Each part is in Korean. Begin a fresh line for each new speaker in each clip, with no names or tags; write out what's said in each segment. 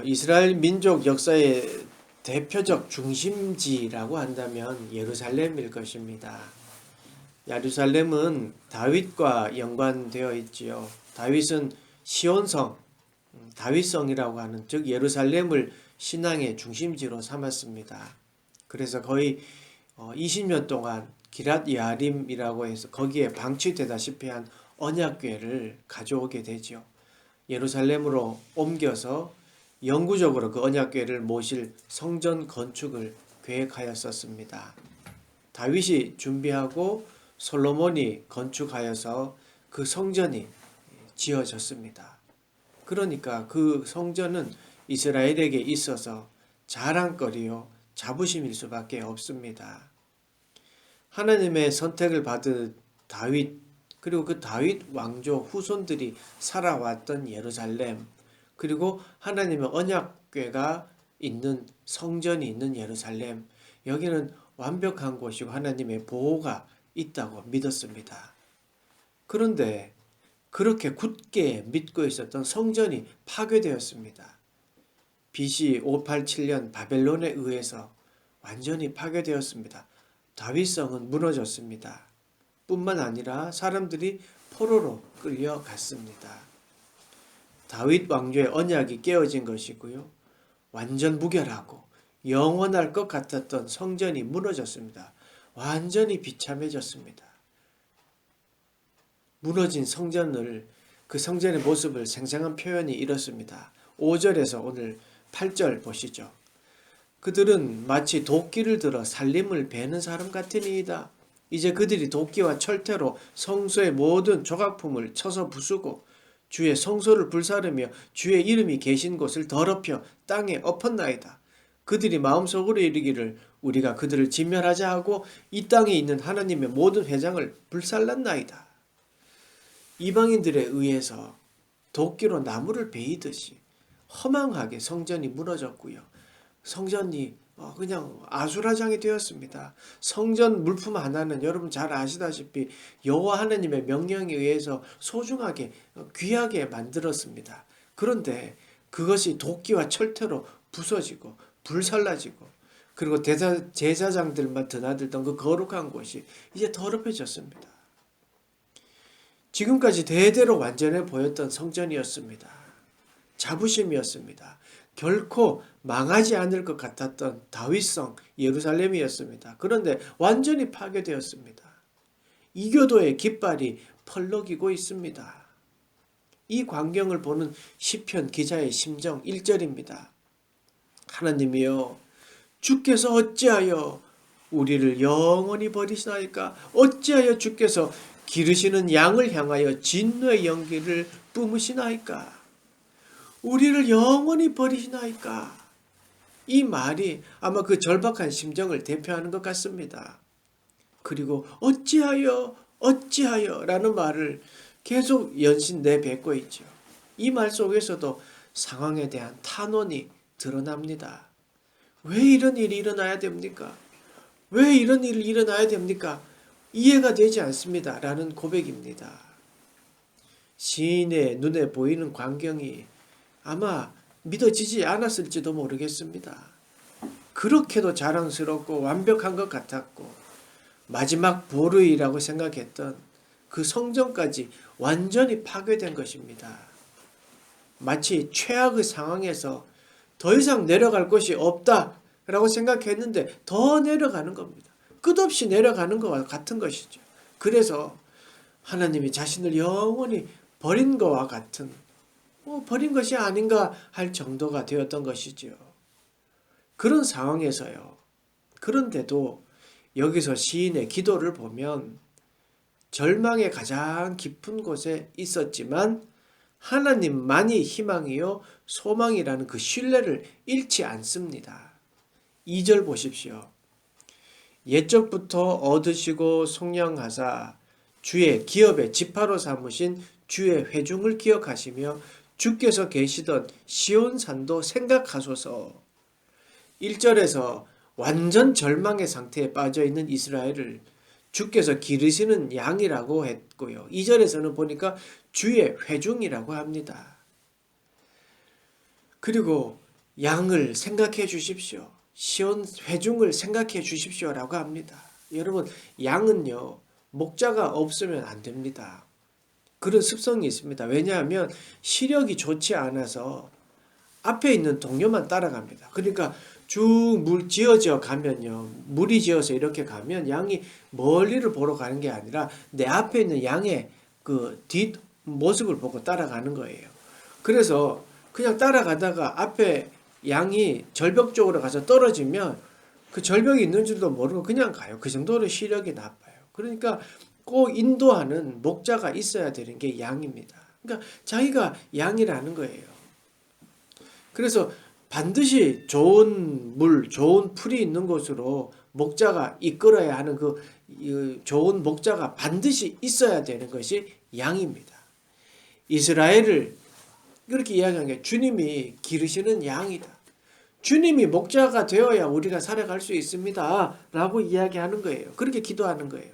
이스라엘 민족 역사의 대표적 중심지라고 한다면 예루살렘일 것입니다. 예루살렘은 다윗과 연관되어 있지요. 다윗은 시온성, 다윗성이라고 하는 즉 예루살렘을 신앙의 중심지로 삼았습니다. 그래서 거의 20년 동안 기랏 야림이라고 해서 거기에 방치되다시피 한 언약궤를 가져오게 되죠. 예루살렘으로 옮겨서 영구적으로 그 언약궤를 모실 성전 건축을 계획하였었습니다. 다윗이 준비하고 솔로몬이 건축하여서 그 성전이 지어졌습니다. 그러니까 그 성전은 이스라엘에게 있어서 자랑거리요 자부심일 수밖에 없습니다. 하나님의 선택을 받은 다윗 그리고 그 다윗 왕조 후손들이 살아왔던 예루살렘 그리고 하나님의 언약궤가 있는 성전이 있는 예루살렘 여기는 완벽한 곳이고 하나님의 보호가 있다고 믿었습니다. 그런데 그렇게 굳게 믿고 있었던 성전이 파괴되었습니다. BC 587년 바벨론에 의해서 완전히 파괴되었습니다. 다윗성은 무너졌습니다. 뿐만 아니라 사람들이 포로로 끌려갔습니다. 다윗 왕조의 언약이 깨어진 것이고요. 완전 무결하고 영원할 것 같았던 성전이 무너졌습니다. 완전히 비참해졌습니다. 무너진 성전을 그 성전의 모습을 생생한 표현이 이렇습니다. 5절에서 오늘 8절 보시죠. 그들은 마치 도끼를 들어 살림을 베는 사람 같으니이다. 이제 그들이 도끼와 철퇴로 성소의 모든 조각품을 쳐서 부수고 주의 성소를 불사르며 주의 이름이 계신 곳을 더럽혀 땅에 엎었나이다. 그들이 마음속으로 이르기를 우리가 그들을 진멸하자 하고 이 땅에 있는 하나님의 모든 회장을 불살랐나이다. 이방인들에 의해서 도끼로 나무를 베이듯이 허망하게 성전이 무너졌고요. 성전이 그냥 아수라장이 되었습니다. 성전 물품 하나는 여러분 잘 아시다시피 여호와 하나님의 명령에 의해서 소중하게 귀하게 만들었습니다. 그런데 그것이 도끼와 철퇴로 부서지고 불살라지고 그리고 제사장들만 드나들던 그 거룩한 곳이 이제 더럽혀졌습니다. 지금까지 대대로 완전해 보였던 성전이었습니다. 자부심이었습니다. 결코 망하지 않을 것 같았던 다윗성 예루살렘이었습니다. 그런데 완전히 파괴되었습니다. 이교도의 깃발이 펄럭이고 있습니다. 이 광경을 보는 시편 기자의 심정 1절입니다. 하나님이여 주께서 어찌하여 우리를 영원히 버리시나이까? 어찌하여 주께서 기르시는 양을 향하여 진노의 연기를 뿜으시나이까? 우리를 영원히 버리시나이까? 이 말이 아마 그 절박한 심정을 대표하는 것 같습니다. 그리고 어찌하여 라는 말을 계속 연신 내뱉고 있죠. 이 말 속에서도 상황에 대한 탄원이 드러납니다. 왜 이런 일이 일어나야 됩니까? 왜 이런 일이 일어나야 됩니까? 이해가 되지 않습니다. 라는 고백입니다. 시인의 눈에 보이는 광경이 아마 믿어지지 않았을지도 모르겠습니다. 그렇게도 자랑스럽고 완벽한 것 같았고 마지막 보루이라고 생각했던 그 성전까지 완전히 파괴된 것입니다. 마치 최악의 상황에서 더 이상 내려갈 곳이 없다라고 생각했는데 더 내려가는 겁니다. 끝없이 내려가는 것과 같은 것이죠. 그래서 하나님이 자신을 영원히 버린 것과 같은 버린 것이 아닌가 할 정도가 되었던 것이지요. 그런 상황에서요. 그런데도 여기서 시인의 기도를 보면 절망의 가장 깊은 곳에 있었지만 하나님만이 희망이요 소망이라는 그 신뢰를 잃지 않습니다. 2절 보십시오. 옛적부터 얻으시고 속량하사 주의 기업의 지파로 삼으신 주의 회중을 기억하시며 주께서 계시던 시온산도 생각하소서. 1절에서 완전 절망의 상태에 빠져있는 이스라엘을 주께서 기르시는 양이라고 했고요. 2절에서는 보니까 주의 회중이라고 합니다. 그리고 양을 생각해 주십시오. 시온 회중을 생각해 주십시오라고 합니다. 여러분, 양은요, 목자가 없으면 안 됩니다. 그런 습성이 있습니다. 왜냐하면 시력이 좋지 않아서 앞에 있는 동료만 따라갑니다. 그러니까 쭉 물 지어져 가면요, 물이 지어서 이렇게 가면 양이 멀리를 보러 가는 게 아니라 내 앞에 있는 양의 그 뒷 모습을 보고 따라가는 거예요. 그래서 그냥 따라가다가 앞에 양이 절벽 쪽으로 가서 떨어지면 그 절벽이 있는 줄도 모르고 그냥 가요. 그 정도로 시력이 나빠요. 그러니까 꼭 인도하는 목자가 있어야 되는 게 양입니다. 그러니까 자기가 양이라는 거예요. 그래서 반드시 좋은 물, 좋은 풀이 있는 곳으로 목자가 이끌어야 하는 그 좋은 목자가 반드시 있어야 되는 것이 양입니다. 이스라엘을 그렇게 이야기한 게 주님이 기르시는 양이다. 주님이 목자가 되어야 우리가 살아갈 수 있습니다. 라고 이야기하는 거예요. 그렇게 기도하는 거예요.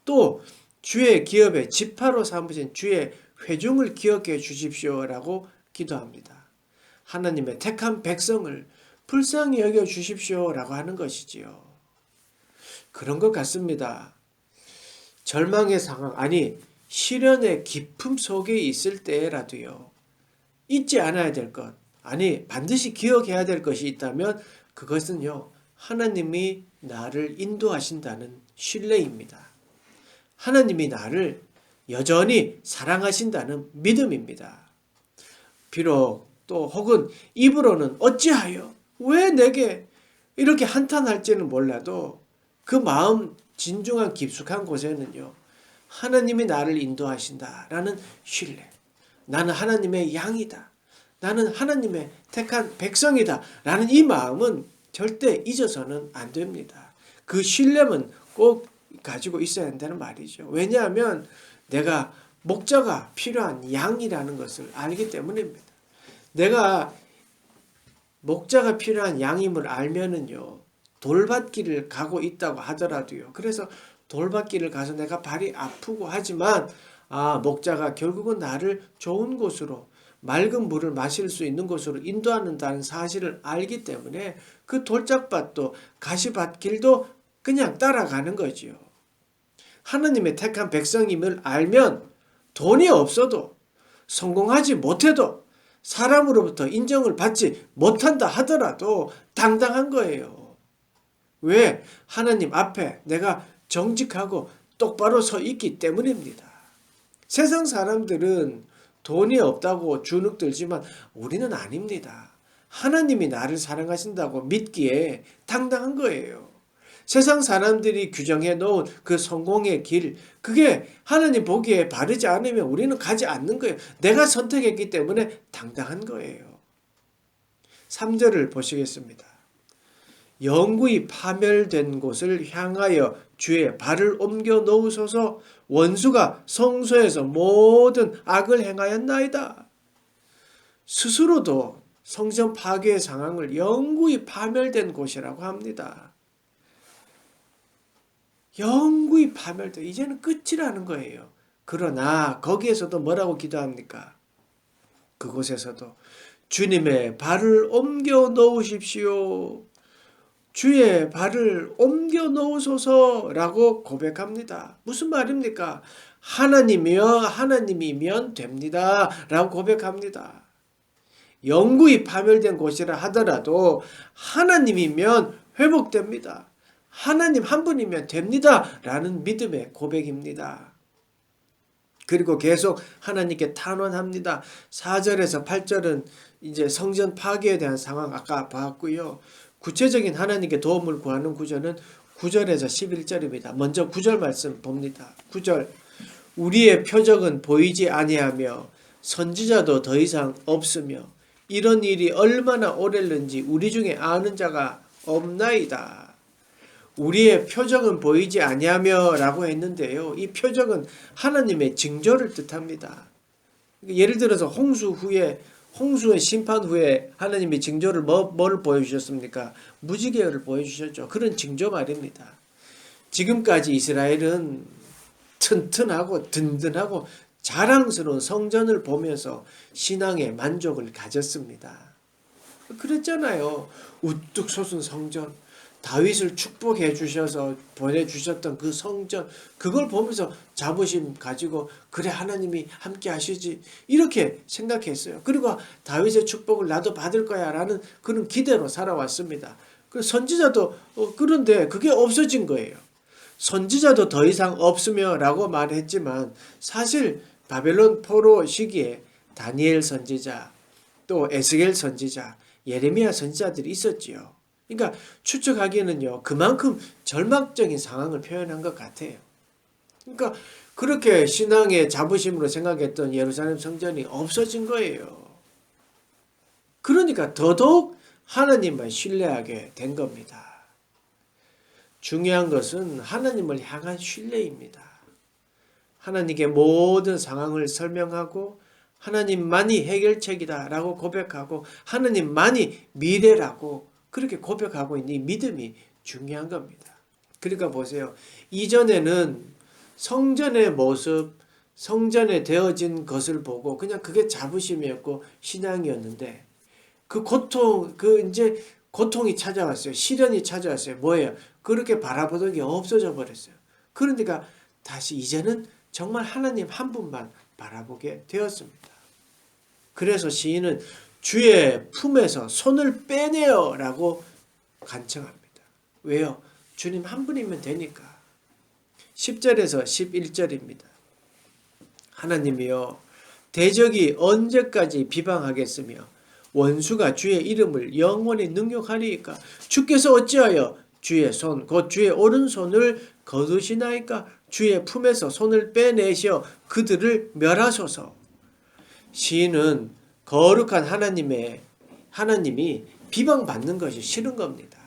또 주의 기업에 지파로 삼으신 주의 회중을 기억해 주십시오라고 기도합니다. 하나님의 택한 백성을 불쌍히 여겨 주십시오라고 하는 것이지요. 그런 것 같습니다. 절망의 상황, 아니 시련의 깊음 속에 있을 때라도요, 잊지 않아야 될 것, 아니 반드시 기억해야 될 것이 있다면 그것은요, 하나님이 나를 인도하신다는 신뢰입니다. 하나님이 나를 여전히 사랑하신다는 믿음입니다. 비록 또 혹은 입으로는 어찌하여 왜 내게 이렇게 한탄할지는 몰라도 그 마음 진중한 깊숙한 곳에는요, 하나님이 나를 인도하신다라는 신뢰, 나는 하나님의 양이다, 나는 하나님의 택한 백성이다 라는 이 마음은 절대 잊어서는 안 됩니다. 그 신뢰는 꼭 가지고 있어야 한다는 말이죠. 왜냐하면 내가 목자가 필요한 양이라는 것을 알기 때문입니다. 내가 목자가 필요한 양임을 알면은요, 돌밭길을 가고 있다고 하더라도요, 그래서 돌밭길을 가서 내가 발이 아프고 하지만 목자가 결국은 나를 좋은 곳으로, 맑은 물을 마실 수 있는 곳으로 인도한다는 사실을 알기 때문에 그 돌짝밭도 가시밭길도 그냥 따라가는 거지요. 하나님의 택한 백성임을 알면 돈이 없어도, 성공하지 못해도, 사람으로부터 인정을 받지 못한다 하더라도 당당한 거예요. 왜? 하나님 앞에 내가 정직하고 똑바로 서 있기 때문입니다. 세상 사람들은 돈이 없다고 주눅 들지만 우리는 아닙니다. 하나님이 나를 사랑하신다고 믿기에 당당한 거예요. 세상 사람들이 규정해 놓은 그 성공의 길, 그게 하나님 보기에 바르지 않으면 우리는 가지 않는 거예요. 내가 선택했기 때문에 당당한 거예요. 3절을 보시겠습니다. 영구히 파멸된 곳을 향하여 주의 발을 옮겨 놓으소서. 원수가 성소에서 모든 악을 행하였나이다. 스스로도 성전 파괴의 상황을 영구히 파멸된 곳이라고 합니다. 영구히 파멸돼 이제는 끝이라는 거예요. 그러나 거기에서도 뭐라고 기도합니까? 그곳에서도 주님의 발을 옮겨 놓으십시오. 주의 발을 옮겨 놓으소서라고 고백합니다. 무슨 말입니까? 하나님이면 됩니다 라고 고백합니다. 영구히 파멸된 곳이라 하더라도 하나님이면 회복됩니다. 하나님 한 분이면 됩니다 라는 믿음의 고백입니다. 그리고 계속 하나님께 탄원합니다. 4절에서 8절은 이제 성전 파괴에 대한 상황 아까 봤고요. 구체적인 하나님께 도움을 구하는 구절은 9절에서 11절입니다. 먼저 9절 말씀 봅니다. 9절, 우리의 표적은 보이지 아니하며 선지자도 더 이상 없으며 이런 일이 얼마나 오래는지 우리 중에 아는 자가 없나이다. 우리의 표적은 보이지 아니하며 라고 했는데요. 이 표적은 하나님의 징조를 뜻합니다. 예를 들어서 홍수의 심판 후에 하나님이 징조를 뭘 보여주셨습니까? 무지개를 보여주셨죠. 그런 징조 말입니다. 지금까지 이스라엘은 튼튼하고 든든하고 자랑스러운 성전을 보면서 신앙의 만족을 가졌습니다. 그랬잖아요. 우뚝 솟은 성전, 다윗을 축복해 주셔서 보내주셨던 그 성전, 그걸 보면서 자부심 가지고 그래 하나님이 함께 하시지 이렇게 생각했어요. 그리고 다윗의 축복을 나도 받을 거야 라는 그런 기대로 살아왔습니다. 그 선지자도 그런데 그게 없어진 거예요. 선지자도 더 이상 없으며 라고 말했지만 사실 바벨론 포로 시기에 다니엘 선지자, 또 에스겔 선지자, 예레미야 선지자들이 있었지요. 그러니까 추측하기에는요, 그만큼 절망적인 상황을 표현한 것 같아요. 그러니까 그렇게 신앙의 자부심으로 생각했던 예루살렘 성전이 없어진 거예요. 그러니까 더더욱 하나님만 신뢰하게 된 겁니다. 중요한 것은 하나님을 향한 신뢰입니다. 하나님께 모든 상황을 설명하고 하나님만이 해결책이다 라고 고백하고 하나님만이 미래라고 그렇게 고백하고 있는 이 믿음이 중요한 겁니다. 그러니까 보세요. 이전에는 성전의 모습, 성전에 되어진 것을 보고 그냥 그게 자부심이었고 신앙이었는데 그 고통, 이제 고통이 찾아왔어요. 시련이 찾아왔어요. 뭐예요? 그렇게 바라보던 게 없어져 버렸어요. 그러니까 다시 이제는 정말 하나님 한 분만 바라보게 되었습니다. 그래서 시인은 주의 품에서 손을 빼내어 라고 간청합니다. 왜요? 주님 한 분이면 되니까. 10절에서 11절입니다. 하나님이여 대적이 언제까지 비방하겠으며 원수가 주의 이름을 영원히 능욕하리이까? 주께서 어찌하여 주의 손 곧 주의 오른손을 거두시나이까? 주의 품에서 손을 빼내시어 그들을 멸하소서. 시인은 거룩한 하나님이 비방받는 것이 싫은 겁니다.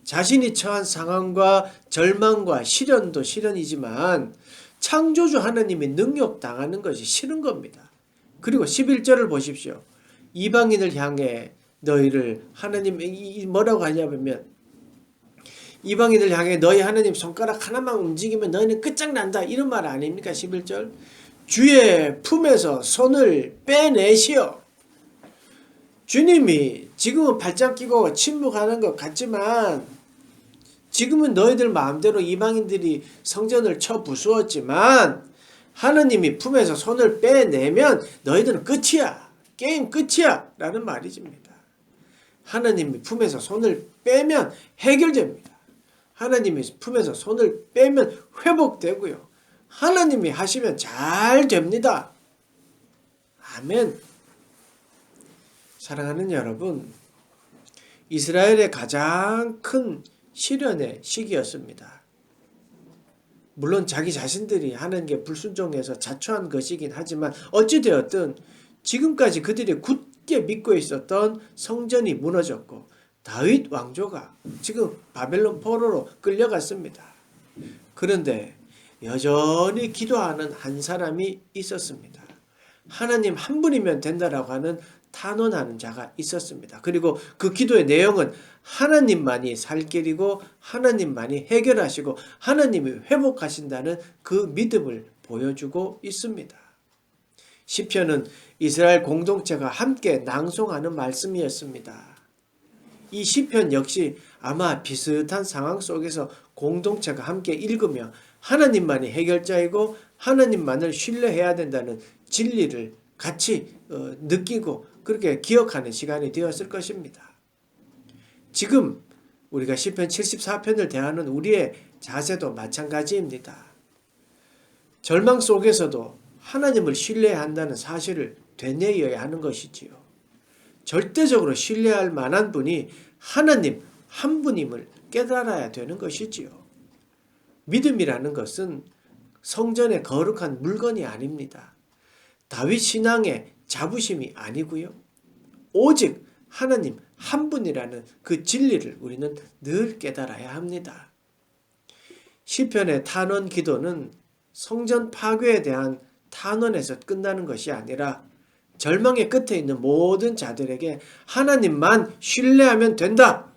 자신이 처한 상황과 절망과 시련도 시련이지만 창조주 하나님이 능욕당하는 것이 싫은 겁니다. 그리고 11절을 보십시오. 이방인을 향해 너희를 하나님이 뭐라고 하냐면 이방인을 향해 너희 하나님 손가락 하나만 움직이면 너희는 끝장난다 이런 말 아닙니까? 11절 주의 품에서 손을 빼내시어. 주님이 지금은 발짝 끼고 침묵하는 것 같지만 지금은 너희들 마음대로 이방인들이 성전을 쳐 부수었지만 하나님이 품에서 손을 빼내면 너희들은 끝이야. 게임 끝이야 라는 말이집니다. 하나님이 품에서 손을 빼면 해결됩니다. 하나님이 품에서 손을 빼면 회복되고요. 하나님이 하시면 잘 됩니다. 아멘. 사랑하는 여러분, 이스라엘의 가장 큰 시련의 시기였습니다. 물론 자기 자신들이 하나님께 불순종해서 자초한 것이긴 하지만 어찌되었든 지금까지 그들이 굳게 믿고 있었던 성전이 무너졌고 다윗 왕조가 지금 바벨론 포로로 끌려갔습니다. 그런데 여전히 기도하는 한 사람이 있었습니다. 하나님 한 분이면 된다라고 하는 탄원하는 자가 있었습니다. 그리고 그 기도의 내용은 하나님만이 살 길이고 하나님만이 해결하시고 하나님이 회복하신다는 그 믿음을 보여주고 있습니다. 시편은 이스라엘 공동체가 함께 낭송하는 말씀이었습니다. 이 시편 역시 아마 비슷한 상황 속에서 공동체가 함께 읽으며 하나님만이 해결자이고 하나님만을 신뢰해야 된다는 진리를 같이 느끼고 그렇게 기억하는 시간이 되었을 것입니다. 지금 우리가 시편 74편을 대하는 우리의 자세도 마찬가지입니다. 절망 속에서도 하나님을 신뢰해야 한다는 사실을 되뇌어야 하는 것이지요. 절대적으로 신뢰할 만한 분이 하나님 한 분임을 깨달아야 되는 것이지요. 믿음이라는 것은 성전의 거룩한 물건이 아닙니다. 다윗 신앙의 자부심이 아니고요. 오직 하나님 한 분이라는 그 진리를 우리는 늘 깨달아야 합니다. 시편의 탄원 기도는 성전 파괴에 대한 탄원에서 끝나는 것이 아니라 절망의 끝에 있는 모든 자들에게 하나님만 신뢰하면 된다.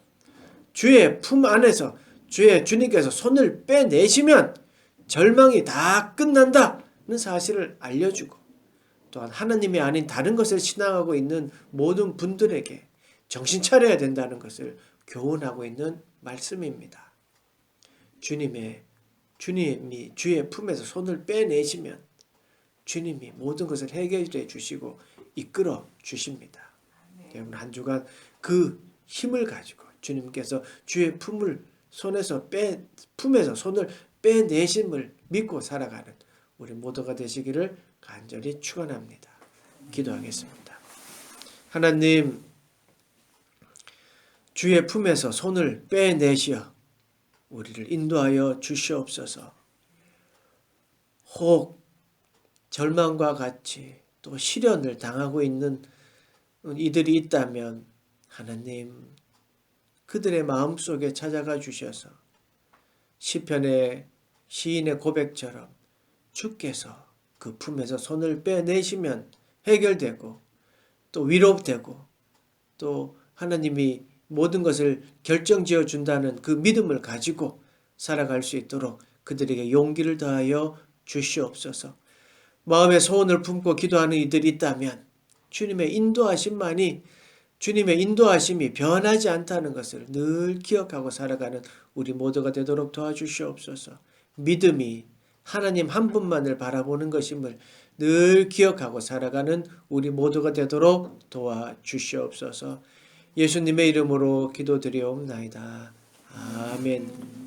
주의 품 안에서 주님께서 손을 빼내시면 절망이 다 끝난다는 사실을 알려주고 또한 하나님이 아닌 다른 것을 신앙하고 있는 모든 분들에게 정신 차려야 된다는 것을 교훈하고 있는 말씀입니다. 주님이 주의 품에서 손을 빼내시면 주님이 모든 것을 해결해 주시고 이끌어 주십니다. 여러분 한 주간 그 힘을 가지고 주님께서 주의 품에서 손을 빼내심을 믿고 살아가는 우리 모두가 되시기를 간절히 축원합니다. 기도하겠습니다. 하나님, 주의 품에서 손을 빼내시어 우리를 인도하여 주시옵소서. 혹 절망과 같이 또 시련을 당하고 있는 이들이 있다면 하나님, 그들의 마음속에 찾아가 주셔서 시편의 시인의 고백처럼 주께서 그 품에서 손을 빼내시면 해결되고 또 위로되고 또 하나님이 모든 것을 결정지어 준다는 그 믿음을 가지고 살아갈 수 있도록 그들에게 용기를 더하여 주시옵소서. 마음에 소원을 품고 기도하는 이들이 있다면 주님의 인도하심이 변하지 않다는 것을 늘 기억하고 살아가는 우리 모두가 되도록 도와주시옵소서. 믿음이 하나님 한 분만을 바라보는 것임을 늘 기억하고 살아가는 우리 모두가 되도록 도와주시옵소서. 예수님의 이름으로 기도드리옵나이다. 아멘.